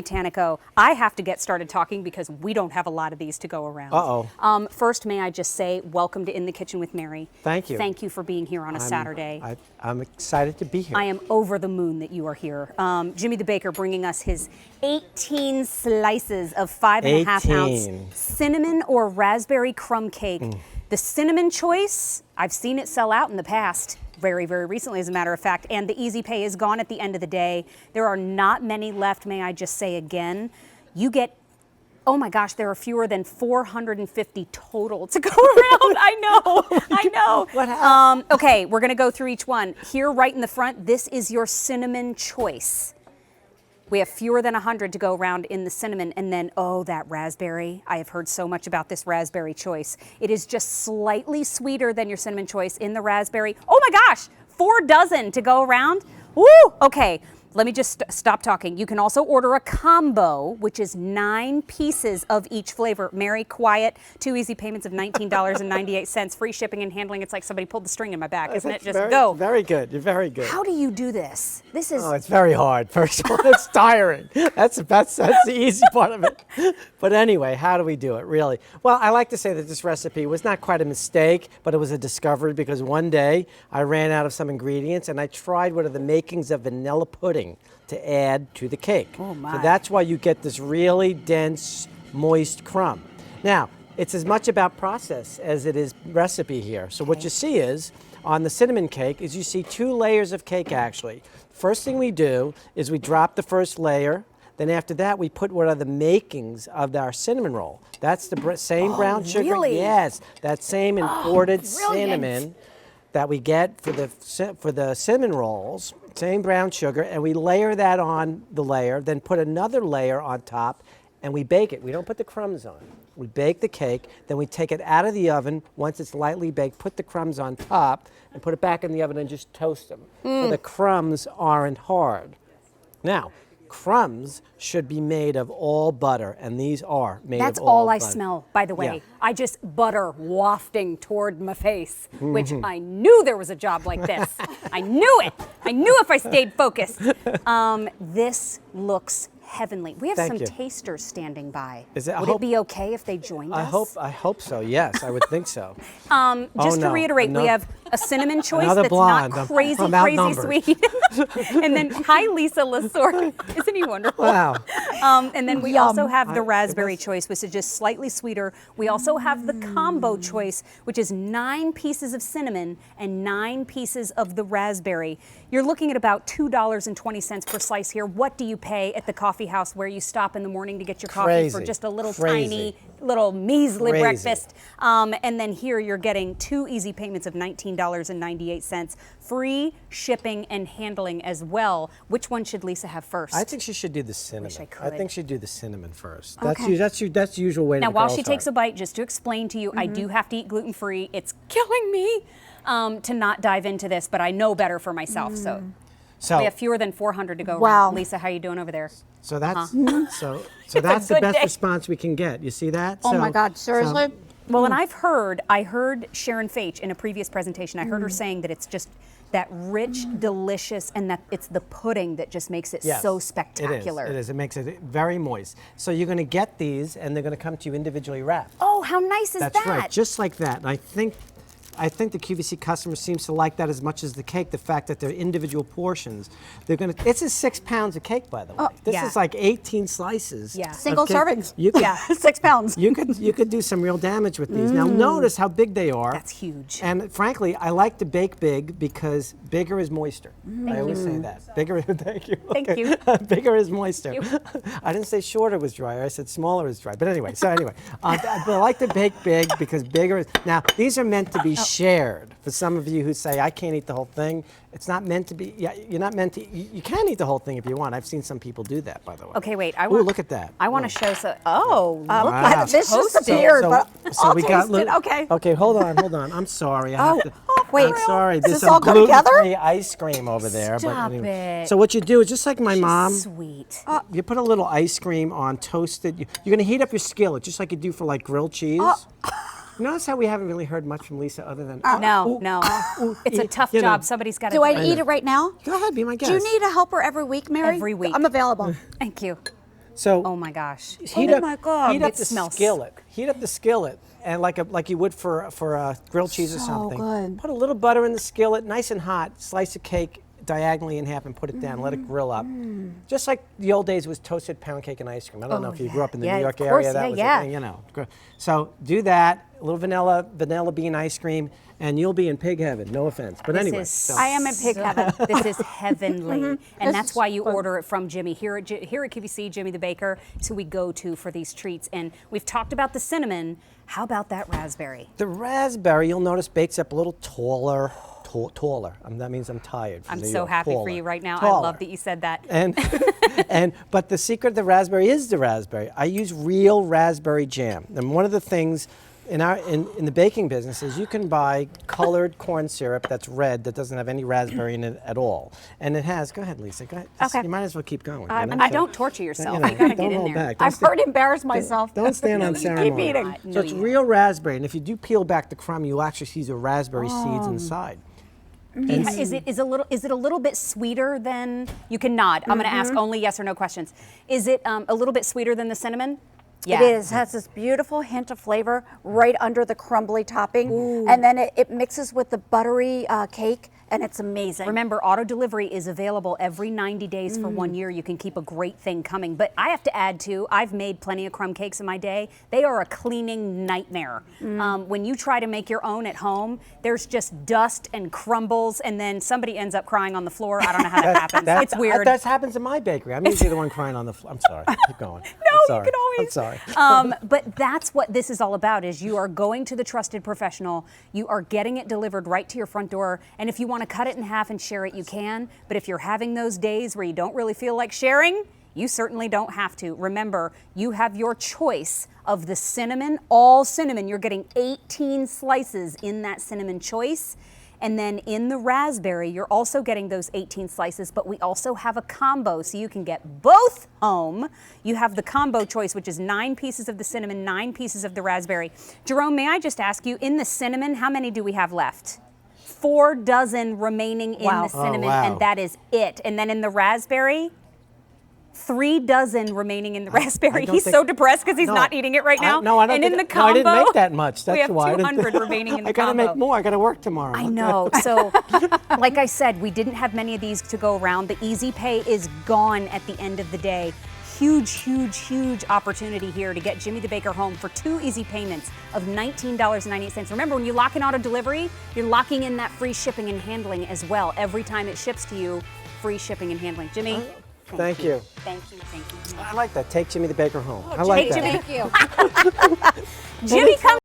Tanico, I have to get started talking because we don't have a lot of these to go around. Uh-oh. First, may I just say welcome to In the Kitchen with Mary. Thank you. Thank you for being here on a Saturday. I'm excited to be here. I am over the moon that you are here. Jimmy the Baker bringing us his 18 slices of 5.5 ounce cinnamon or raspberry crumb cake. The cinnamon choice, I've seen it sell out in the past. Very, very recently, as a matter of fact, and the easy pay is gone at the end of the day. There are not many left, may I just say again. You get, oh my gosh, there are fewer than 450 total to go around. I know. What happened? Okay, we're gonna go through each one. Here, right in the front, this is your cinnamon choice. We have fewer than 100 to go around in the cinnamon, and then, oh, that raspberry. I have heard so much about this raspberry choice. It is just slightly sweeter than your cinnamon choice in the raspberry. Oh my gosh, 4 dozen to go around. Woo, okay. Let me just stop talking. You can also order a combo, which is 9 pieces of each flavor. Mary, quiet, 2 easy payments of $19.98, free shipping and handling. It's like somebody pulled the string in my back, isn't it? Just go. Very good. You're very good. How do you do this? This is. Oh, it's very hard. First of all, it's tiring. That's the easy part of it. But anyway, how do we do it, really? Well, I like to say that this recipe was not quite a mistake, but it was a discovery because one day I ran out of some ingredients and I tried what are the makings of vanilla pudding to add to the cake. Oh my. So that's why you get this really dense, moist crumb. Now, it's as much about process as it is recipe here. So what you see is, on the cinnamon cake, is you see 2 layers of cake actually. First thing we do is we drop the first layer. Then after that, we put what are the makings of our cinnamon roll. That's the same brown sugar. Really? Yes, that same imported cinnamon that we get for the cinnamon rolls, same brown sugar, and we layer that on the layer, then put another layer on top, and we bake it. We don't put the crumbs on. We bake the cake, then we take it out of the oven. Once it's lightly baked, put the crumbs on top, and put it back in the oven and just toast them. So the crumbs aren't hard. Now, crumbs should be made of all butter, and these are made of all butter. That's all I smell, by the way. Yeah. I just butter wafting toward my face, which I knew there was a job like this. I knew it. I knew if I stayed focused. This looks heavenly. We have some tasters standing by. Would it be okay if they joined us? I hope so. Yes, I would think so. Just to reiterate, we have a cinnamon choice that's blonde. not crazy sweet. And then, hi, Lisa Lasor. Isn't he wonderful? Wow. And then we also have the raspberry choice, which is just slightly sweeter. We also have the combo choice, which is 9 pieces of cinnamon and 9 pieces of the raspberry. You're looking at about $2.20 per slice here. What do you pay at the coffee house where you stop in the morning to get your coffee for just a little tiny, little measly breakfast? And then here you're getting 2 easy payments of $19.98, free shipping and handling as well. Which one should Lisa have first? I think she should do the cinnamon. Wish I could. I think she'd do the cinnamon first. Okay. That's the usual way to Now, go. while she takes a bite, just to explain to you, I do have to eat gluten-free. It's killing me to not dive into this, but I know better for myself. So we have fewer than 400 to go around. Lisa, how you doing over there? So that's so that's the best response we can get. You see that? Oh my God, seriously? Well, and I heard Sharon Feich in a previous presentation. I heard her saying that it's just that rich, delicious, and that it's the pudding that just makes it so spectacular. It is. It makes it very moist. So you're going to get these, and they're going to come to you individually wrapped. Oh, how nice is that? That's right, just like that. And I think the QVC customer seems to like that as much as the cake, the fact that they're individual portions. It's a 6 pounds of cake, by the way. This is like 18 slices. Yeah. Single servings. 6 pounds. You could do some real damage with these. Now notice how big they are. That's huge. And frankly, I like to bake big because bigger is moister. I always say that. Bigger, thank you. Thank you. Bigger is moister. I didn't say shorter was drier, I said smaller is dry. But anyway, I like to bake big because bigger is, now these are meant to be shared. For some of you who say, I can't eat the whole thing, it's not meant to be, you're not meant to, you can eat the whole thing if you want. I've seen some people do that, by the way. Okay, wait. Look at that. I want to show some, Wow. This just appeared, but I'll taste it. Okay. Okay, hold on. I'm sorry. Wait. I'm sorry. Does There's this all some come together? gluten-free ice cream over there. Stop it. So what you do is just like my mom. Sweet. You put a little ice cream on toasted. You're going to heat up your skillet just like you do for like grilled cheese. Notice how we haven't really heard much from Lisa other than No. It's a tough job. Somebody's got to Do I eat it right now? Go ahead, be my guest. Do you need a helper every week, Mary? Every week. I'm available. Thank you. So Oh my gosh. heat Oh up, my God. heat up It the smells- skillet. Heat up the skillet, and like you would for grilled cheese or So something. good. Put a little butter in the skillet, nice and hot. Slice a cake diagonally in half and put it down. Let it grill up. Just like the old days was toasted pound cake and ice cream. I don't know if you grew up in the Yeah, New York of course. area. That Yeah, was yeah. a thing, you know. So do that. A little vanilla bean ice cream, and you'll be in pig heaven. No offense, but anyway. is so- I am in pig heaven. This is heavenly, and that's This why is you fun. order it from Jimmy. Here at QVC, Jimmy the Baker is who we go to for these treats. And we've talked about the cinnamon. How about that raspberry? The raspberry, you'll notice, bakes up a little taller. That means I'm tired. from I'm New so York. happy for Taller. you right now. I Taller. love that you said that. But the secret of the raspberry is the raspberry. I use real raspberry jam. And one of the things in the baking business is you can buy colored corn syrup that's red that doesn't have any raspberry in it at all. And it has, go ahead, Lisa, go ahead. Okay. You might as well keep going. I you know? mean, So, don't torture yourself. you know, You gotta don't get in hold there. back. Don't I've sta- heard embarrass myself. Don't stand on ceremony. Keep eating. No, So it's you- real raspberry, and if you do peel back the crumb, you'll actually see the raspberry seeds inside. Is it a little bit sweeter than, you can nod. I'm going to ask only yes or no questions. Is it a little bit sweeter than the cinnamon? Yeah. It is. Has this beautiful hint of flavor right under the crumbly topping, and then it mixes with the buttery cake, and it's amazing. Remember, auto delivery is available every 90 days for 1 year. You can keep a great thing coming. But I have to add too, I've made plenty of crumb cakes in my day. They are a cleaning nightmare. When you try to make your own at home, there's just dust and crumbles, and then somebody ends up crying on the floor. I don't know how that happens. It's weird. That happens in my bakery. I'm usually the one crying on the floor. I'm sorry. Keep going. No, I'm sorry. you can always. I'm sorry. But that's what this is all about, is you are going to the trusted professional, you are getting it delivered right to your front door, and if you want to cut it in half and share it, you can. But if you're having those days where you don't really feel like sharing, you certainly don't have to. Remember, you have your choice of the cinnamon, all cinnamon. You're getting 18 slices in that cinnamon choice. And then in the raspberry, you're also getting those 18 slices, but we also have a combo, so you can get both home. You have the combo choice, which is 9 pieces of the cinnamon, 9 pieces of the raspberry. Jerome, may I just ask you, in the cinnamon, how many do we have left? 4 dozen remaining in Wow. the cinnamon, Oh, wow. and that is it. And then in the raspberry, 3 dozen remaining in the raspberry. don't He's think- so depressed because he's No. not eating it right now. No, I don't. And in the think, combo, no, I didn't make that much. That's we have why. I didn't- 200 remaining in the I gotta combo. make more. I gotta work tomorrow. I know. So, like I said, we didn't have many of these to go around. The easy pay is gone at the end of the day. Huge, huge, huge opportunity here to get Jimmy the Baker home for 2 easy payments of $19.98. Remember, when you lock in auto delivery, you're locking in that free shipping and handling as well. Every time it ships to you, free shipping and handling. Jimmy, Thank you. Thank you. Thank you. I like that. Take Jimmy the Baker home. I like Take that. Jimmy. Jimmy, come.